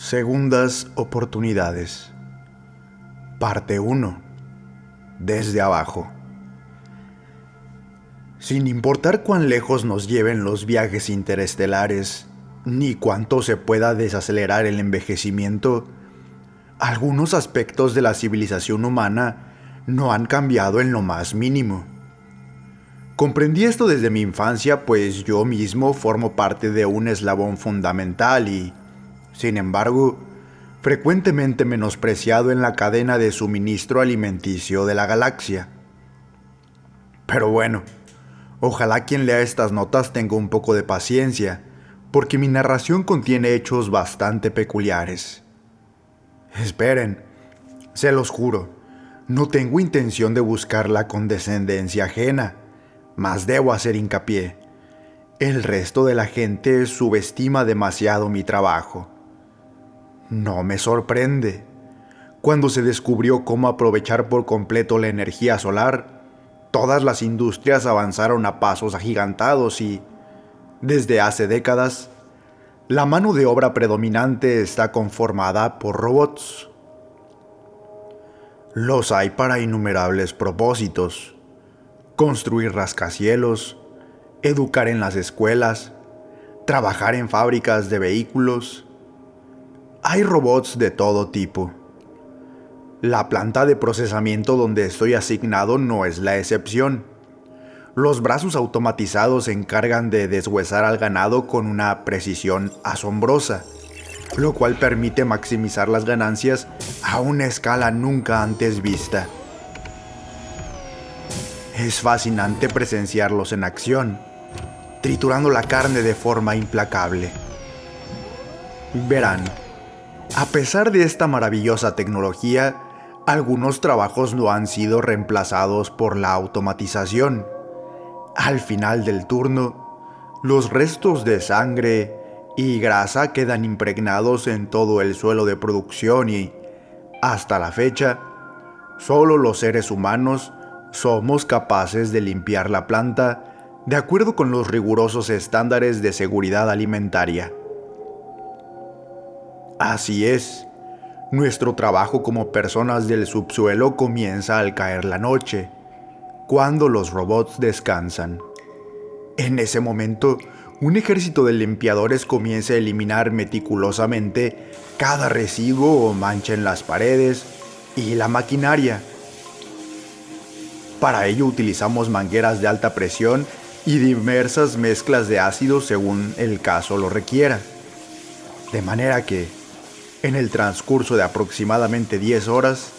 Segundas oportunidades. Parte 1. Desde abajo. Sin importar cuán lejos nos lleven los viajes interestelares, ni cuánto se pueda desacelerar el envejecimiento, algunos aspectos de la civilización humana no han cambiado en lo más mínimo. Comprendí esto desde mi infancia, pues yo mismo formo parte de un eslabón fundamental y, sin embargo, frecuentemente menospreciado en la cadena de suministro alimenticio de la galaxia. Pero bueno, ojalá quien lea estas notas tenga un poco de paciencia, porque mi narración contiene hechos bastante peculiares. Esperen, se los juro, no tengo intención de buscar la condescendencia ajena, mas debo hacer hincapié. El resto de la gente subestima demasiado mi trabajo. No me sorprende. Cuando se descubrió cómo aprovechar por completo la energía solar, todas las industrias avanzaron a pasos agigantados y, desde hace décadas, la mano de obra predominante está conformada por robots. Los hay para innumerables propósitos: construir rascacielos, educar en las escuelas, trabajar en fábricas de vehículos. Hay robots de todo tipo. La planta de procesamiento donde estoy asignado no es la excepción. Los brazos automatizados se encargan de deshuesar al ganado con una precisión asombrosa, lo cual permite maximizar las ganancias a una escala nunca antes vista. Es fascinante presenciarlos en acción, triturando la carne de forma implacable. Verán, a pesar de esta maravillosa tecnología, algunos trabajos no han sido reemplazados por la automatización. Al final del turno, los restos de sangre y grasa quedan impregnados en todo el suelo de producción y, hasta la fecha, solo los seres humanos somos capaces de limpiar la planta de acuerdo con los rigurosos estándares de seguridad alimentaria. Así es, nuestro trabajo como personas del subsuelo comienza al caer la noche, cuando los robots descansan. En ese momento, un ejército de limpiadores comienza a eliminar meticulosamente cada residuo o mancha en las paredes y la maquinaria. Para ello utilizamos mangueras de alta presión y diversas mezclas de ácidos según el caso lo requiera. De manera que, en el transcurso de aproximadamente 10 horas,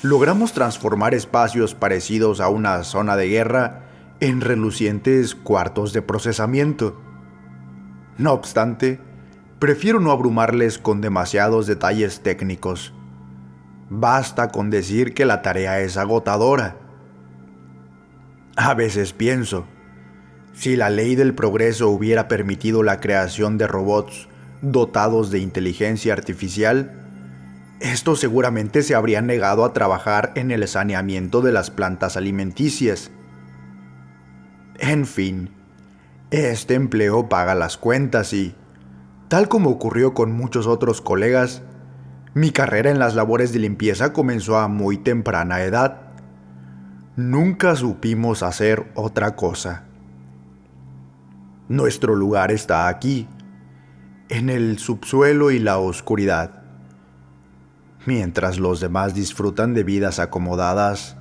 logramos transformar espacios parecidos a una zona de guerra en relucientes cuartos de procesamiento. No obstante, prefiero no abrumarles con demasiados detalles técnicos. Basta con decir que la tarea es agotadora. A veces pienso, si la ley del progreso hubiera permitido la creación de robots dotados de inteligencia artificial, estos seguramente se habrían negado a trabajar en el saneamiento de las plantas alimenticias. En fin, este empleo paga las cuentas y, tal como ocurrió con muchos otros colegas, mi carrera en las labores de limpieza comenzó a muy temprana edad. Nunca supimos hacer otra cosa. Nuestro lugar está aquí, en el subsuelo y la oscuridad, mientras los demás disfrutan de vidas acomodadas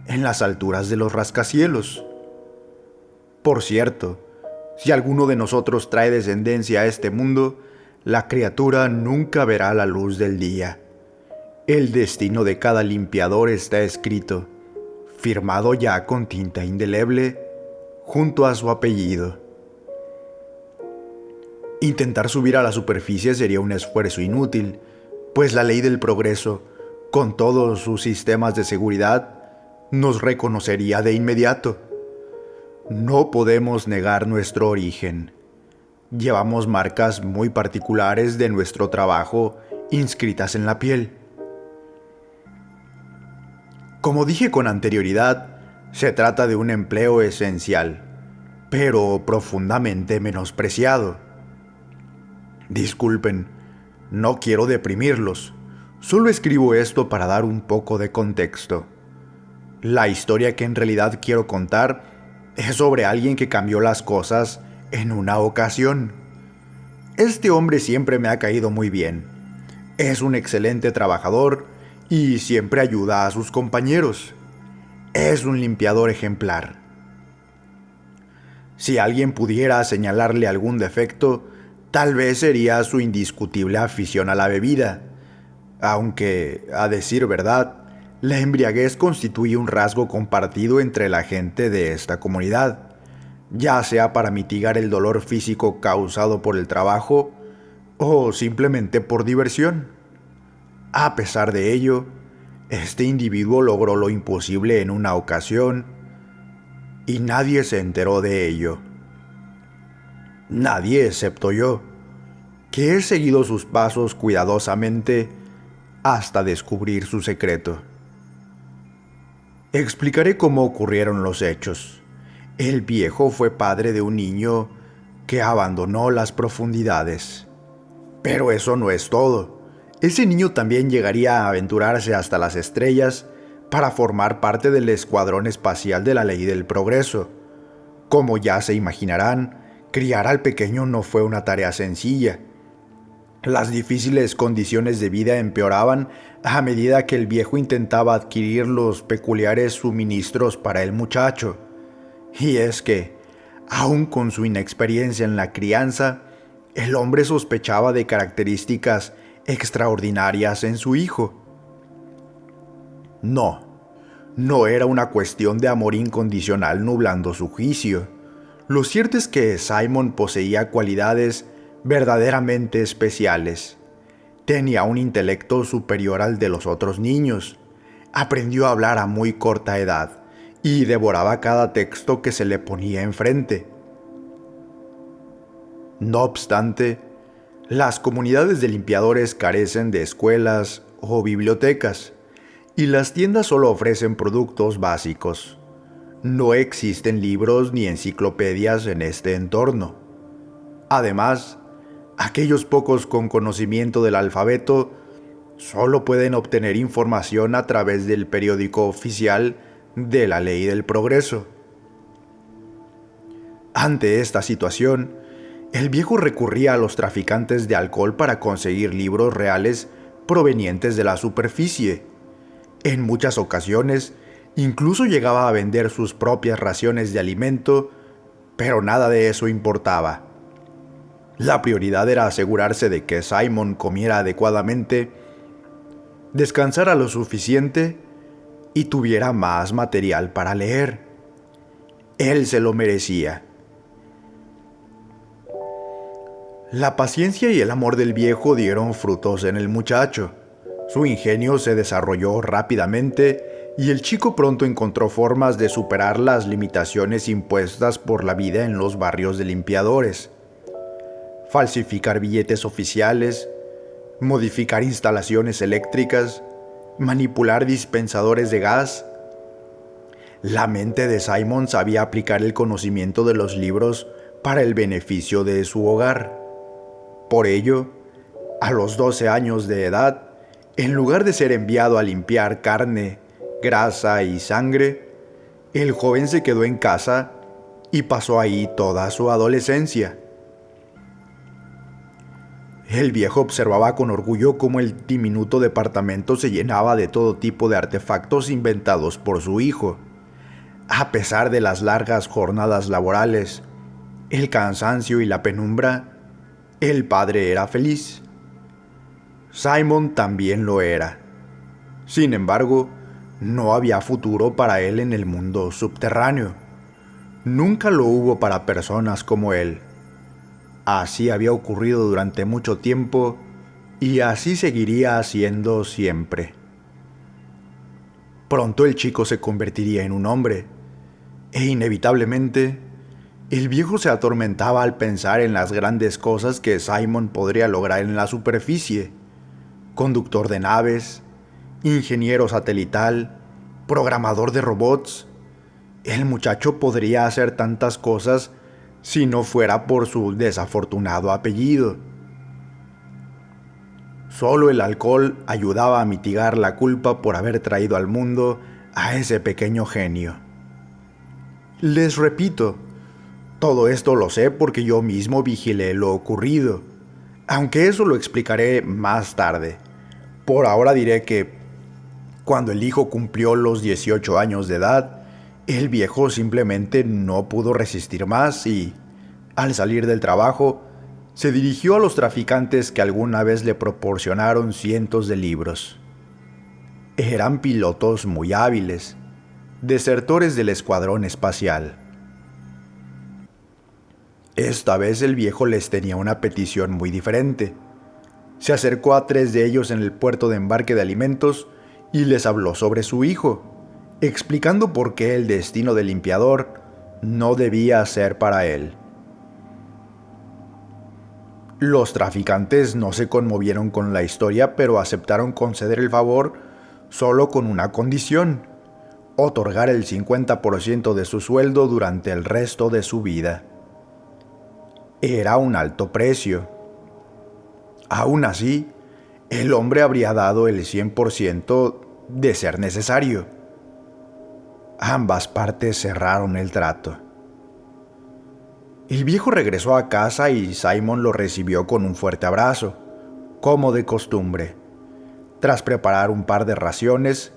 en las alturas de los rascacielos. Por cierto, si alguno de nosotros trae descendencia a este mundo, la criatura nunca verá la luz del día. El destino de cada limpiador está escrito, firmado ya con tinta indeleble, junto a su apellido. Intentar subir a la superficie sería un esfuerzo inútil, pues la ley del progreso, con todos sus sistemas de seguridad, nos reconocería de inmediato. No podemos negar nuestro origen. Llevamos marcas muy particulares de nuestro trabajo inscritas en la piel. Como dije con anterioridad, se trata de un empleo esencial, pero profundamente menospreciado. Disculpen, No quiero deprimirlos, solo escribo esto para dar un poco de contexto. La historia que en realidad quiero contar es sobre alguien que cambió las cosas en una ocasión. Este hombre siempre me ha caído muy bien. Es un excelente trabajador y siempre ayuda a sus compañeros. Es un limpiador ejemplar. Si alguien pudiera señalarle algún defecto, tal vez sería su indiscutible afición a la bebida, aunque, a decir verdad, la embriaguez constituye un rasgo compartido entre la gente de esta comunidad, ya sea para mitigar el dolor físico causado por el trabajo o simplemente por diversión. A pesar de ello, este individuo logró lo imposible en una ocasión y nadie se enteró de ello. Nadie excepto yo, que he seguido sus pasos cuidadosamente hasta descubrir su secreto. Explicaré cómo ocurrieron los hechos. El viejo fue padre de un niño que abandonó las profundidades. Pero eso no es todo. Ese niño también llegaría a aventurarse hasta las estrellas para formar parte del escuadrón espacial de la Ley del Progreso. Como ya se imaginarán, criar al pequeño no fue una tarea sencilla. Las difíciles condiciones de vida empeoraban a medida que el viejo intentaba adquirir los peculiares suministros para el muchacho. Y es que, aun con su inexperiencia en la crianza, el hombre sospechaba de características extraordinarias en su hijo. No era una cuestión de amor incondicional nublando su juicio. Lo cierto es que Simon poseía cualidades verdaderamente especiales. Tenía un intelecto superior al de los otros niños. Aprendió a hablar a muy corta edad y devoraba cada texto que se le ponía enfrente. No obstante, las comunidades de limpiadores carecen de escuelas o bibliotecas, y las tiendas solo ofrecen productos básicos. No existen libros ni enciclopedias en este entorno. Además, aquellos pocos con conocimiento del alfabeto solo pueden obtener información a través del periódico oficial de la Ley del Progreso. Ante esta situación, el viejo recurría a los traficantes de alcohol para conseguir libros reales provenientes de la superficie. En muchas ocasiones, incluso llegaba a vender sus propias raciones de alimento, pero nada de eso importaba. La prioridad era asegurarse de que Simon comiera adecuadamente, descansara lo suficiente y tuviera más material para leer. Él se lo merecía. La paciencia y el amor del viejo dieron frutos en el muchacho. Su ingenio se desarrolló rápidamente y el chico pronto encontró formas de superar las limitaciones impuestas por la vida en los barrios de limpiadores. Falsificar billetes oficiales, modificar instalaciones eléctricas, manipular dispensadores de gas. La mente de Simon sabía aplicar el conocimiento de los libros para el beneficio de su hogar. Por ello, a los 12 años de edad, en lugar de ser enviado a limpiar carne, grasa y sangre, el joven se quedó en casa y pasó ahí toda su adolescencia. El viejo observaba con orgullo cómo el diminuto departamento se llenaba de todo tipo de artefactos inventados por su hijo. A pesar de las largas jornadas laborales, el cansancio y la penumbra, el padre era feliz. Simon también lo era. Sin embargo, no había futuro para él en el mundo subterráneo. Nunca lo hubo para personas como él. Así había ocurrido durante mucho tiempo y así seguiría haciendo siempre. Pronto el chico se convertiría en un hombre, e inevitablemente, el viejo se atormentaba al pensar en las grandes cosas que Simon podría lograr en la superficie. Conductor de naves, ingeniero satelital, programador de robots. El muchacho podría hacer tantas cosas si no fuera por su desafortunado apellido. Solo el alcohol ayudaba a mitigar la culpa por haber traído al mundo a ese pequeño genio. Les repito, todo esto lo sé porque yo mismo vigilé lo ocurrido, aunque eso lo explicaré más tarde. Por ahora diré que cuando el hijo cumplió los 18 años de edad, el viejo simplemente no pudo resistir más y, al salir del trabajo, se dirigió a los traficantes que alguna vez le proporcionaron cientos de libros. Eran pilotos muy hábiles, desertores del escuadrón espacial. Esta vez el viejo les tenía una petición muy diferente. Se acercó a 3 de ellos en el puerto de embarque de alimentos y les habló sobre su hijo, explicando por qué el destino del limpiador no debía ser para él. Los traficantes no se conmovieron con la historia, pero aceptaron conceder el favor solo con una condición: otorgar el 50% de su sueldo durante el resto de su vida. Era un alto precio. Aún así, el hombre habría dado el 100% de ser necesario. Ambas partes cerraron el trato. El viejo regresó a casa y Simon lo recibió con un fuerte abrazo, como de costumbre. Tras preparar un par de raciones,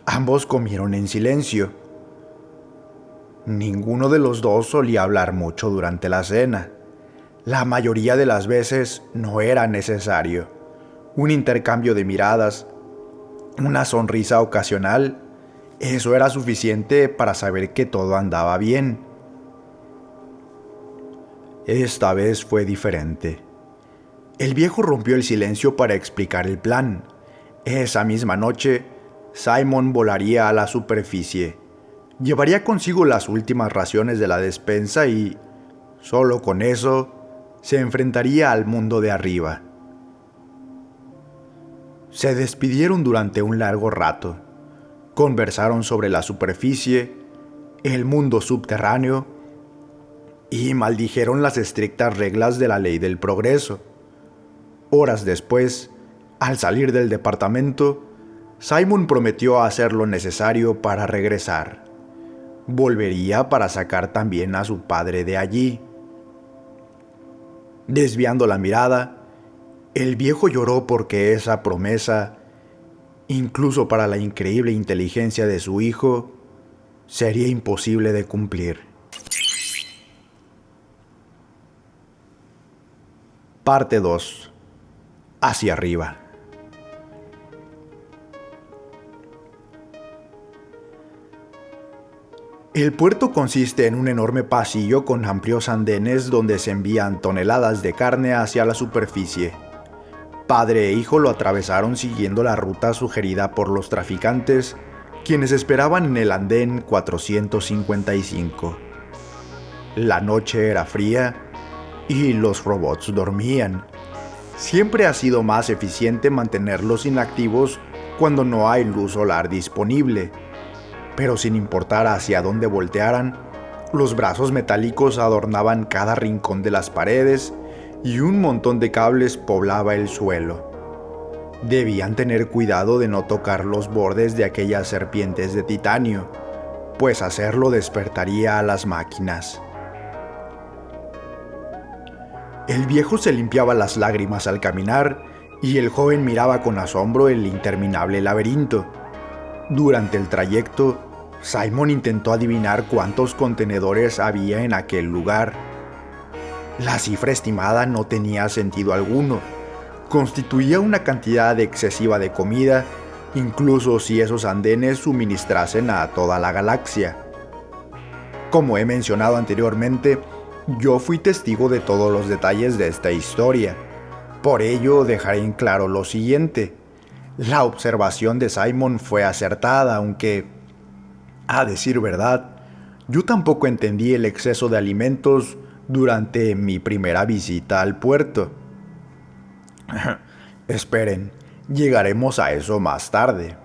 ambos comieron en silencio. Ninguno de los dos solía hablar mucho durante la cena. La mayoría de las veces no era necesario. Un intercambio de miradas, una sonrisa ocasional, eso era suficiente para saber que todo andaba bien. Esta vez fue diferente. El viejo rompió el silencio para explicar el plan. Esa misma noche, Simon volaría a la superficie. Llevaría consigo las últimas raciones de la despensa y, solo con eso, se enfrentaría al mundo de arriba. Se despidieron durante un largo rato. Conversaron sobre la superficie, el mundo subterráneo y maldijeron las estrictas reglas de la ley del progreso. Horas después, al salir del departamento, Simon prometió hacer lo necesario para regresar. Volvería para sacar también a su padre de allí. Desviando la mirada, el viejo lloró porque esa promesa, incluso para la increíble inteligencia de su hijo, sería imposible de cumplir. Parte 2. Hacia arriba. El puerto consiste en un enorme pasillo con amplios andenes donde se envían toneladas de carne hacia la superficie. Padre e hijo lo atravesaron siguiendo la ruta sugerida por los traficantes, quienes esperaban en el andén 455. La noche era fría y los robots dormían. Siempre ha sido más eficiente mantenerlos inactivos cuando no hay luz solar disponible. Pero sin importar hacia dónde voltearan, los brazos metálicos adornaban cada rincón de las paredes y un montón de cables poblaba el suelo. Debían tener cuidado de no tocar los bordes de aquellas serpientes de titanio, pues hacerlo despertaría a las máquinas. El viejo se limpiaba las lágrimas al caminar y el joven miraba con asombro el interminable laberinto. Durante el trayecto, Simon intentó adivinar cuántos contenedores había en aquel lugar. La cifra estimada no tenía sentido alguno. Constituía una cantidad excesiva de comida, incluso si esos andenes suministrasen a toda la galaxia. Como he mencionado anteriormente, yo fui testigo de todos los detalles de esta historia. Por ello, dejaré en claro lo siguiente. La observación de Simon fue acertada, aunque, a decir verdad, yo tampoco entendí el exceso de alimentos durante mi primera visita al puerto. Esperen, llegaremos a eso más tarde.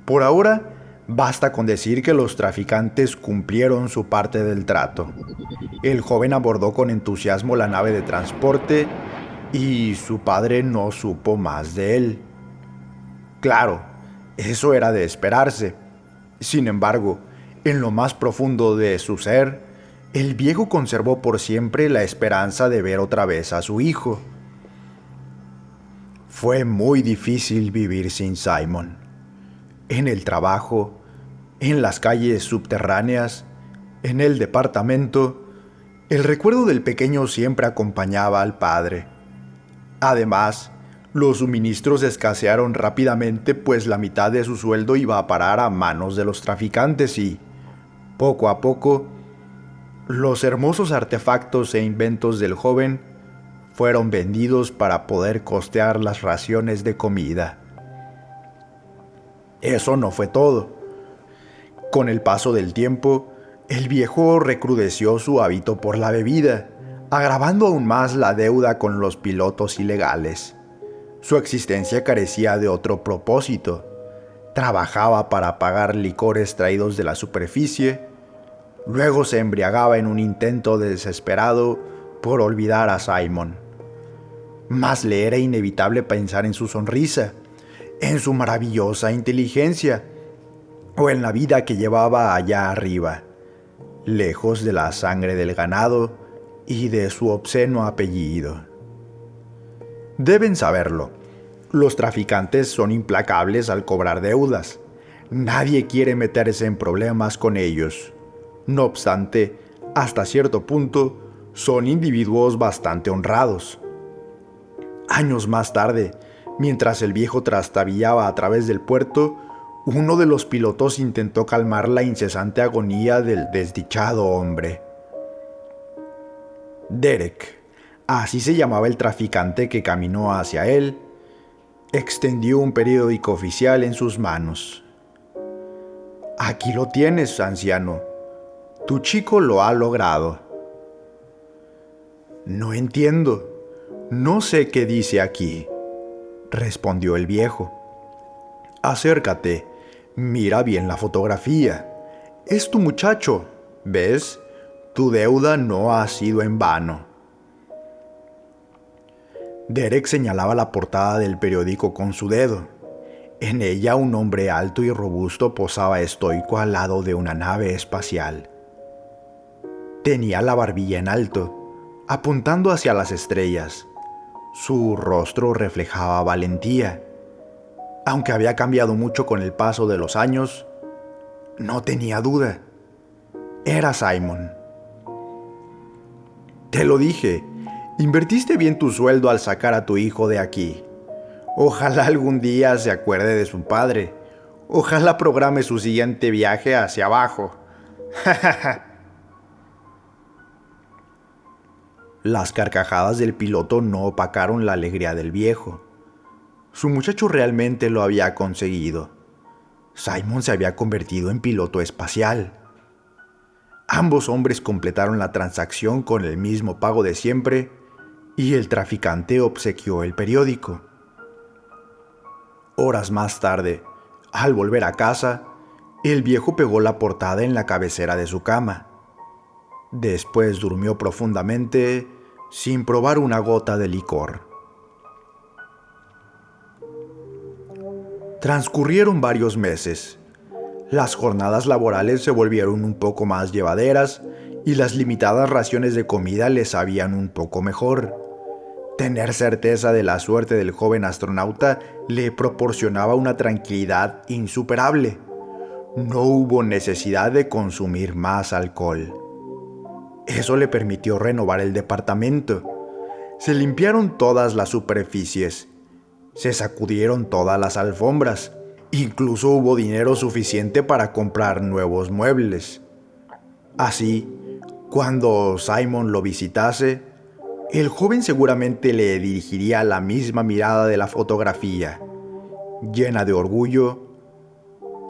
Por ahora, basta con decir que los traficantes cumplieron su parte del trato. El joven abordó con entusiasmo la nave de transporte y su padre no supo más de él. Claro, eso era de esperarse. Sin embargo, en lo más profundo de su ser, el viejo conservó por siempre la esperanza de ver otra vez a su hijo. Fue muy difícil vivir sin Simon. En el trabajo, en las calles subterráneas, en el departamento, el recuerdo del pequeño siempre acompañaba al padre. Además, los suministros escasearon rápidamente, pues la mitad de su sueldo iba a parar a manos de los traficantes y, poco a poco, los hermosos artefactos e inventos del joven fueron vendidos para poder costear las raciones de comida. Eso no fue todo. Con el paso del tiempo, el viejo recrudeció su hábito por la bebida, agravando aún más la deuda con los pilotos ilegales. Su existencia carecía de otro propósito. Trabajaba para pagar licores traídos de la superficie, luego se embriagaba en un intento desesperado por olvidar a Simon. Mas le era inevitable pensar en su sonrisa, en su maravillosa inteligencia, o en la vida que llevaba allá arriba, lejos de la sangre del ganado y de su obsceno apellido. Deben saberlo, los traficantes son implacables al cobrar deudas. Nadie quiere meterse en problemas con ellos. No obstante, hasta cierto punto, son individuos bastante honrados. Años más tarde, mientras el viejo trastabillaba a través del puerto, uno de los pilotos intentó calmar la incesante agonía del desdichado hombre. Derek, así se llamaba el traficante que caminó hacia él, extendió un periódico oficial en sus manos. «Aquí lo tienes, anciano. Tu chico lo ha logrado». «No entiendo. No sé qué dice aquí», respondió el viejo. «Acércate. Mira bien la fotografía. Es tu muchacho. ¿Ves? Tu deuda no ha sido en vano». Derek señalaba la portada del periódico con su dedo. En ella un hombre alto y robusto posaba estoico al lado de una nave espacial. Tenía la barbilla en alto, apuntando hacia las estrellas. Su rostro reflejaba valentía. Aunque había cambiado mucho con el paso de los años, no tenía duda. Era Simon. «Te lo dije, invertiste bien tu sueldo al sacar a tu hijo de aquí. Ojalá algún día se acuerde de su padre. Ojalá programe su siguiente viaje hacia abajo». Las carcajadas del piloto no opacaron la alegría del viejo. Su muchacho realmente lo había conseguido. Simon se había convertido en piloto espacial. Ambos hombres completaron la transacción con el mismo pago de siempre y el traficante obsequió el periódico. Horas más tarde, al volver a casa, el viejo pegó la portada en la cabecera de su cama. Después durmió profundamente sin probar una gota de licor. Transcurrieron varios meses. Las jornadas laborales se volvieron un poco más llevaderas y las limitadas raciones de comida le sabían un poco mejor. Tener certeza de la suerte del joven astronauta le proporcionaba una tranquilidad insuperable. No hubo necesidad de consumir más alcohol. Eso le permitió renovar el departamento. Se limpiaron todas las superficies. Se sacudieron todas las alfombras. Incluso hubo dinero suficiente para comprar nuevos muebles. Así, cuando Simon lo visitase, el joven seguramente le dirigiría la misma mirada de la fotografía, llena de orgullo,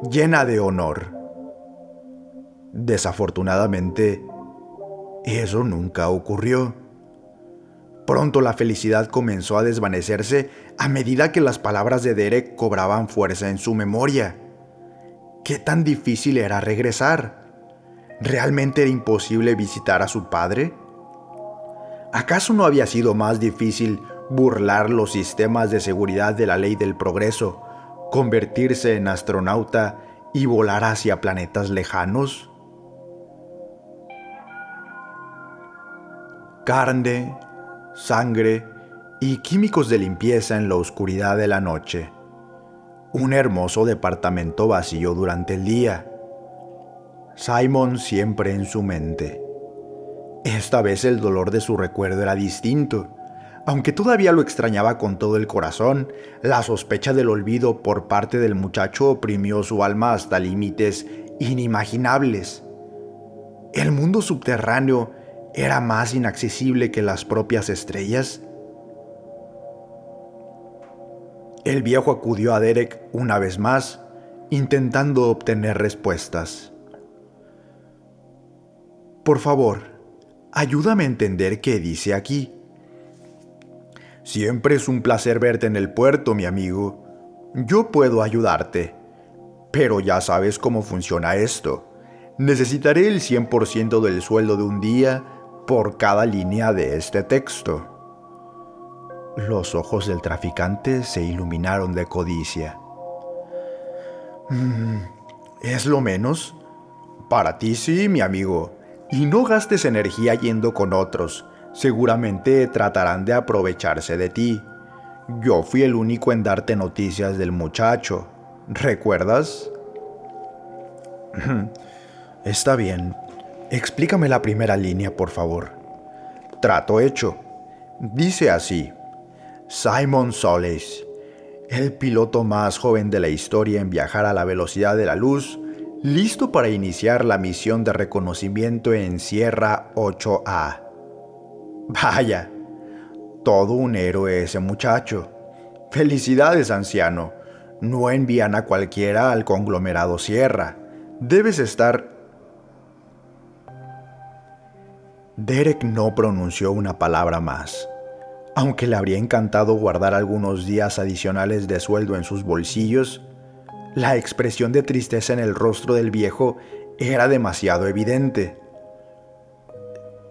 llena de honor. Desafortunadamente, eso nunca ocurrió. Pronto la felicidad comenzó a desvanecerse a medida que las palabras de Derek cobraban fuerza en su memoria. ¿Qué tan difícil era regresar? ¿Realmente era imposible visitar a su padre? ¿Acaso no había sido más difícil burlar los sistemas de seguridad de la ley del progreso, convertirse en astronauta y volar hacia planetas lejanos? Carne, sangre y químicos de limpieza en la oscuridad de la noche. Un hermoso departamento vacío durante el día. Simon siempre en su mente. Esta vez el dolor de su recuerdo era distinto. Aunque todavía lo extrañaba con todo el corazón, la sospecha del olvido por parte del muchacho oprimió su alma hasta límites inimaginables. El mundo subterráneo era más inaccesible que las propias estrellas. El viejo acudió a Derek una vez más, intentando obtener respuestas. Por favor, ayúdame a entender qué dice aquí. Siempre es un placer verte en el puerto, mi amigo. Yo puedo ayudarte, pero ya sabes cómo funciona esto. Necesitaré el 100% del sueldo de un día por cada línea de este texto. Los ojos del traficante se iluminaron de codicia. ¿Es lo menos? Para ti sí, mi amigo. Y no gastes energía yendo con otros. Seguramente tratarán de aprovecharse de ti. Yo fui el único en darte noticias del muchacho. ¿Recuerdas? Está bien. Explícame la primera línea, por favor. Trato hecho. Dice así: Simon Solis, el piloto más joven de la historia en viajar a la velocidad de la luz, listo para iniciar la misión de reconocimiento en Sierra 8A. Vaya, todo un héroe ese muchacho. Felicidades, anciano. No envían a cualquiera al conglomerado Sierra. Debes estar... Derek no pronunció una palabra más. Aunque le habría encantado guardar algunos días adicionales de sueldo en sus bolsillos, la expresión de tristeza en el rostro del viejo era demasiado evidente.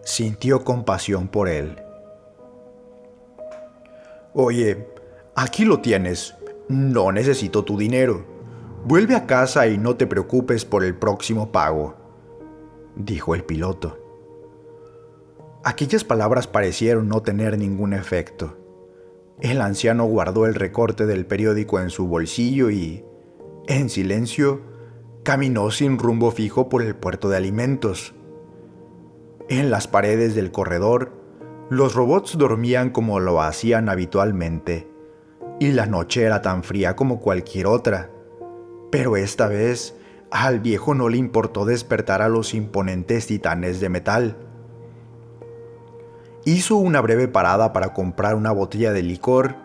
Sintió compasión por él. Oye, aquí lo tienes. No necesito tu dinero. Vuelve a casa y no te preocupes por el próximo pago, dijo el piloto. Aquellas palabras parecieron no tener ningún efecto. El anciano guardó el recorte del periódico en su bolsillo y, en silencio, caminó sin rumbo fijo por el puerto de alimentos. En las paredes del corredor, los robots dormían como lo hacían habitualmente, y la noche era tan fría como cualquier otra. Pero esta vez, al viejo no le importó despertar a los imponentes titanes de metal. Hizo una breve parada para comprar una botella de licor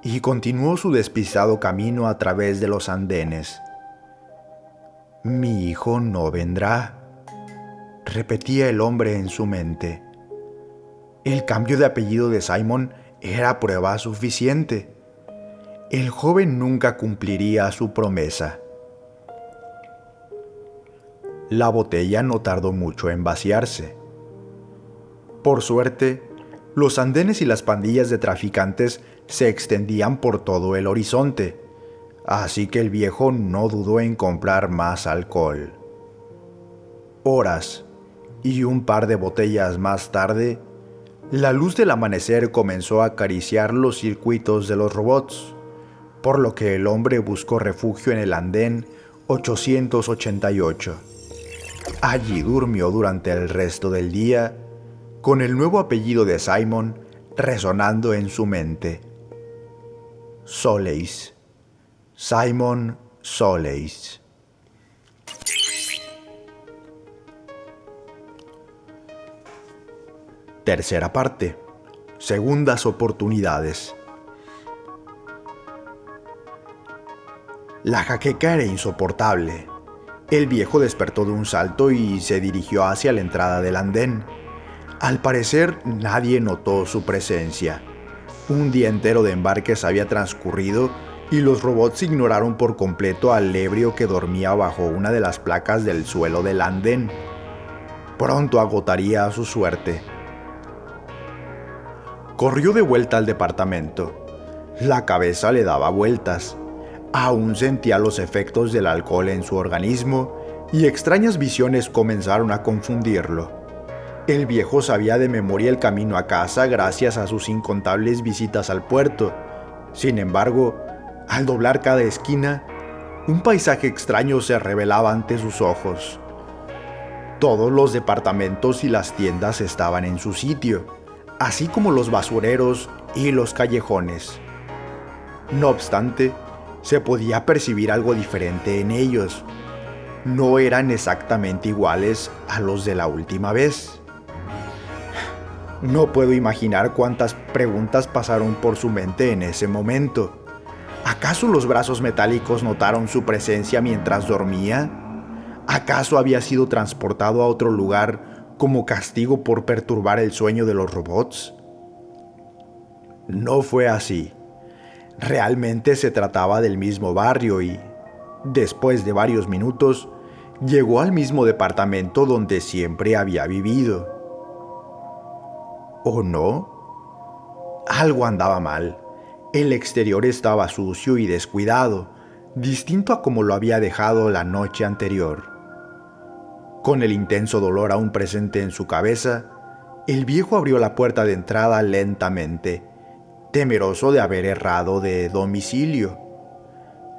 y continuó su despistado camino a través de los andenes. «Mi hijo no vendrá», repetía el hombre en su mente. El cambio de apellido de Simon era prueba suficiente. El joven nunca cumpliría su promesa. La botella no tardó mucho en vaciarse. Por suerte, los andenes y las pandillas de traficantes se extendían por todo el horizonte, así que el viejo no dudó en comprar más alcohol. Horas y un par de botellas más tarde, la luz del amanecer comenzó a acariciar los circuitos de los robots, por lo que el hombre buscó refugio en el andén 888. Allí durmió durante el resto del día, con el nuevo apellido de Simon resonando en su mente. Solis. Simon Solis. Tercera parte. Segundas oportunidades. La jaqueca era insoportable. El viejo despertó de un salto y se dirigió hacia la entrada del andén. Al parecer, nadie notó su presencia. Un día entero de embarques había transcurrido y los robots ignoraron por completo al ebrio que dormía bajo una de las placas del suelo del andén. Pronto agotaría su suerte. Corrió de vuelta al departamento. La cabeza le daba vueltas. Aún sentía los efectos del alcohol en su organismo y extrañas visiones comenzaron a confundirlo. El viejo sabía de memoria el camino a casa gracias a sus incontables visitas al puerto. Sin embargo, al doblar cada esquina, un paisaje extraño se revelaba ante sus ojos. Todos los departamentos y las tiendas estaban en su sitio, así como los basureros y los callejones. No obstante, se podía percibir algo diferente en ellos. No eran exactamente iguales a los de la última vez. No puedo imaginar cuántas preguntas pasaron por su mente en ese momento. ¿Acaso los brazos metálicos notaron su presencia mientras dormía? ¿Acaso había sido transportado a otro lugar como castigo por perturbar el sueño de los robots? No fue así. Realmente se trataba del mismo barrio y, después de varios minutos, llegó al mismo departamento donde siempre había vivido. ¿O no? Algo andaba mal. El exterior estaba sucio y descuidado, distinto a como lo había dejado la noche anterior. Con el intenso dolor aún presente en su cabeza, el viejo abrió la puerta de entrada lentamente, temeroso de haber errado de domicilio.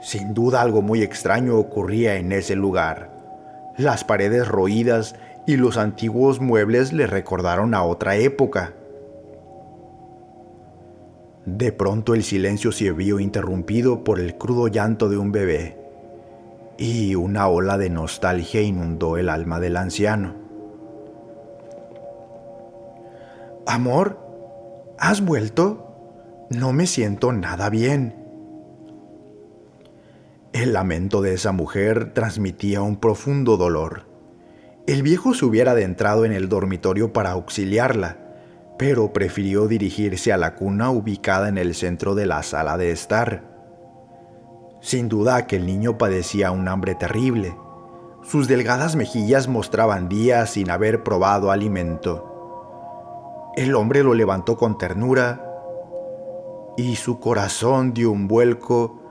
Sin duda algo muy extraño ocurría en ese lugar. Las paredes roídas y los antiguos muebles le recordaron a otra época. De pronto el silencio se vio interrumpido por el crudo llanto de un bebé, y una ola de nostalgia inundó el alma del anciano. «Amor, ¿has vuelto? No me siento nada bien». El lamento de esa mujer transmitía un profundo dolor. El viejo se hubiera adentrado en el dormitorio para auxiliarla, pero prefirió dirigirse a la cuna ubicada en el centro de la sala de estar. Sin duda aquel niño padecía un hambre terrible. Sus delgadas mejillas mostraban días sin haber probado alimento. El hombre lo levantó con ternura y su corazón dio un vuelco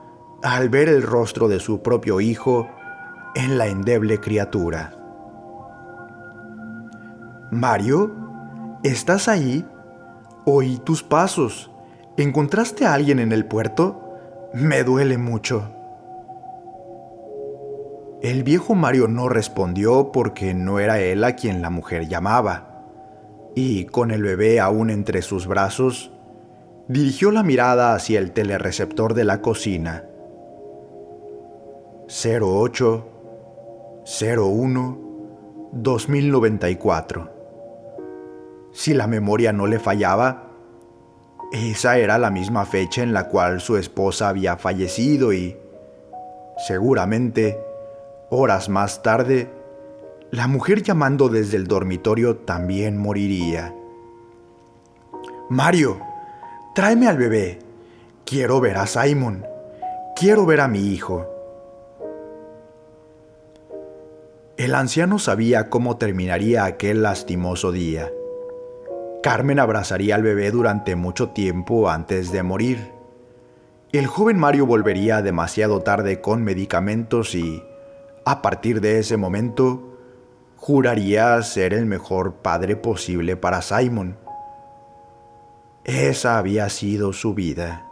al ver el rostro de su propio hijo en la endeble criatura. «Mario, ¿estás ahí? Oí tus pasos. ¿Encontraste a alguien en el puerto? Me duele mucho». El viejo Mario no respondió porque no era él a quien la mujer llamaba, y con el bebé aún entre sus brazos, dirigió la mirada hacia el telereceptor de la cocina. 08 01 2094. Si la memoria no le fallaba, esa era la misma fecha en la cual su esposa había fallecido y, seguramente, horas más tarde, la mujer llamando desde el dormitorio también moriría. «Mario, tráeme al bebé. Quiero ver a Simon. Quiero ver a mi hijo». El anciano sabía cómo terminaría aquel lastimoso día. Carmen abrazaría al bebé durante mucho tiempo antes de morir. El joven Mario volvería demasiado tarde con medicamentos y, a partir de ese momento, juraría ser el mejor padre posible para Simon. Esa había sido su vida.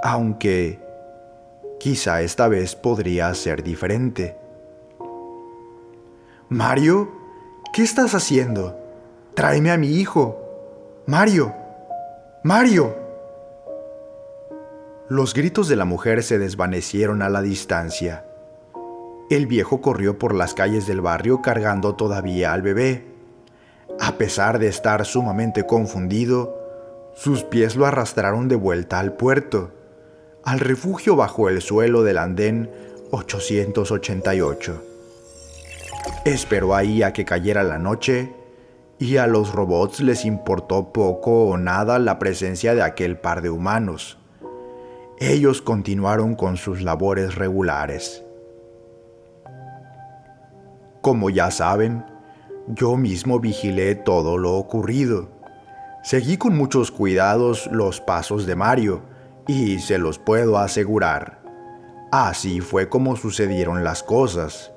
Aunque, quizá esta vez podría ser diferente. «Mario, ¿qué estás haciendo? Tráeme a mi hijo. Mario, Mario». Los gritos de la mujer se desvanecieron a la distancia. El viejo corrió por las calles del barrio cargando todavía al bebé. A pesar de estar sumamente confundido, sus pies lo arrastraron de vuelta al puerto, al refugio bajo el suelo del andén 888. Esperó ahí a que cayera la noche y a los robots les importó poco o nada la presencia de aquel par de humanos. Ellos continuaron con sus labores regulares. Como ya saben, yo mismo vigilé todo lo ocurrido. Seguí con muchos cuidados los pasos de Mario, y se los puedo asegurar. Así fue como sucedieron las cosas.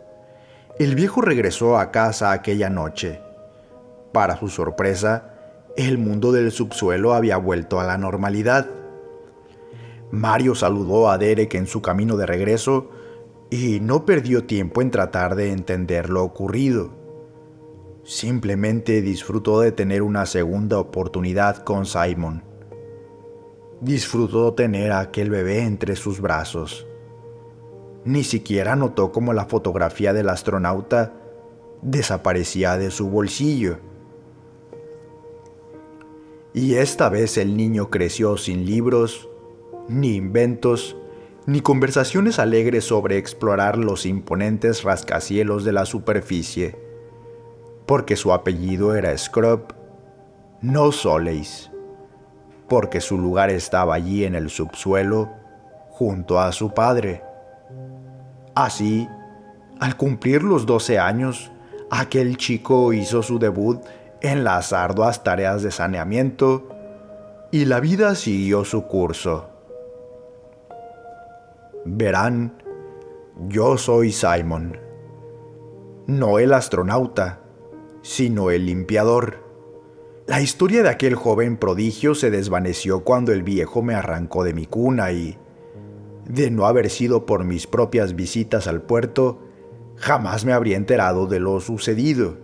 El viejo regresó a casa aquella noche. Para su sorpresa, el mundo del subsuelo había vuelto a la normalidad. Mario saludó a Derek en su camino de regreso y no perdió tiempo en tratar de entender lo ocurrido. Simplemente disfrutó de tener una segunda oportunidad con Simon. Disfrutó tener a aquel bebé entre sus brazos. Ni siquiera notó cómo la fotografía del astronauta desaparecía de su bolsillo. Y esta vez el niño creció sin libros, ni inventos, ni conversaciones alegres sobre explorar los imponentes rascacielos de la superficie, porque su apellido era Scrub, no Soleis, porque su lugar estaba allí en el subsuelo, junto a su padre. Así, al cumplir los 12 años, aquel chico hizo su debut en las arduas tareas de saneamiento y la vida siguió su curso. Verán, yo soy Simon, no el astronauta, sino el limpiador. La historia de aquel joven prodigio se desvaneció cuando el viejo me arrancó de mi cuna y, de no haber sido por mis propias visitas al puerto, jamás me habría enterado de lo sucedido.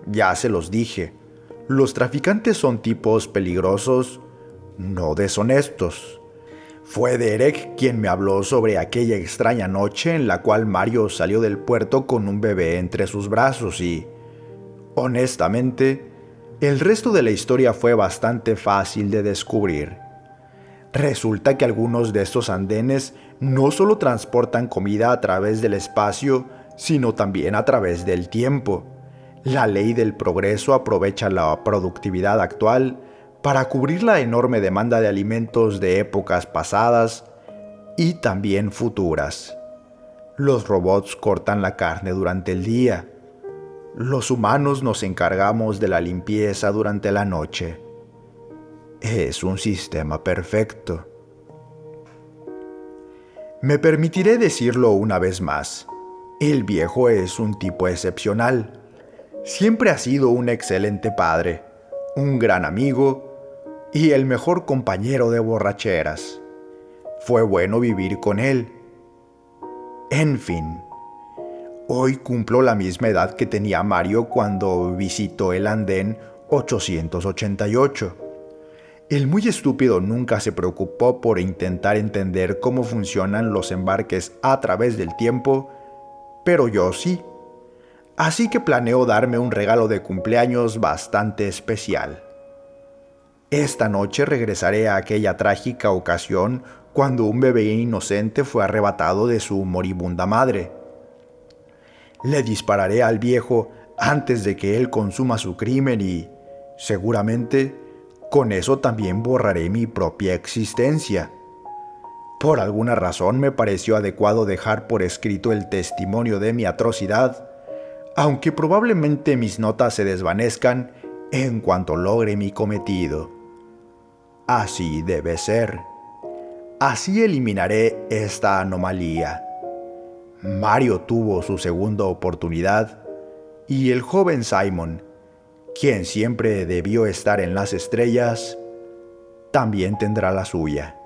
Ya se los dije, los traficantes son tipos peligrosos, no deshonestos. Fue Derek quien me habló sobre aquella extraña noche en la cual Mario salió del puerto con un bebé entre sus brazos y, honestamente, el resto de la historia fue bastante fácil de descubrir. Resulta que algunos de estos andenes no solo transportan comida a través del espacio, sino también a través del tiempo. La ley del progreso aprovecha la productividad actual para cubrir la enorme demanda de alimentos de épocas pasadas y también futuras. Los robots cortan la carne durante el día. Los humanos nos encargamos de la limpieza durante la noche. Es un sistema perfecto. Me permitiré decirlo una vez más. El viejo es un tipo excepcional. Siempre ha sido un excelente padre, un gran amigo y el mejor compañero de borracheras. Fue bueno vivir con él. En fin, hoy cumplo la misma edad que tenía Mario cuando visitó el andén 888. El muy estúpido nunca se preocupó por intentar entender cómo funcionan los embarques a través del tiempo, pero yo sí. Así que planeo darme un regalo de cumpleaños bastante especial. Esta noche regresaré a aquella trágica ocasión cuando un bebé inocente fue arrebatado de su moribunda madre. Le dispararé al viejo antes de que él consuma su crimen y, seguramente, con eso también borraré mi propia existencia. Por alguna razón me pareció adecuado dejar por escrito el testimonio de mi atrocidad, aunque probablemente mis notas se desvanezcan en cuanto logre mi cometido. Así debe ser. Así eliminaré esta anomalía. Mario tuvo su segunda oportunidad y el joven Simon, quien siempre debió estar en las estrellas, también tendrá la suya.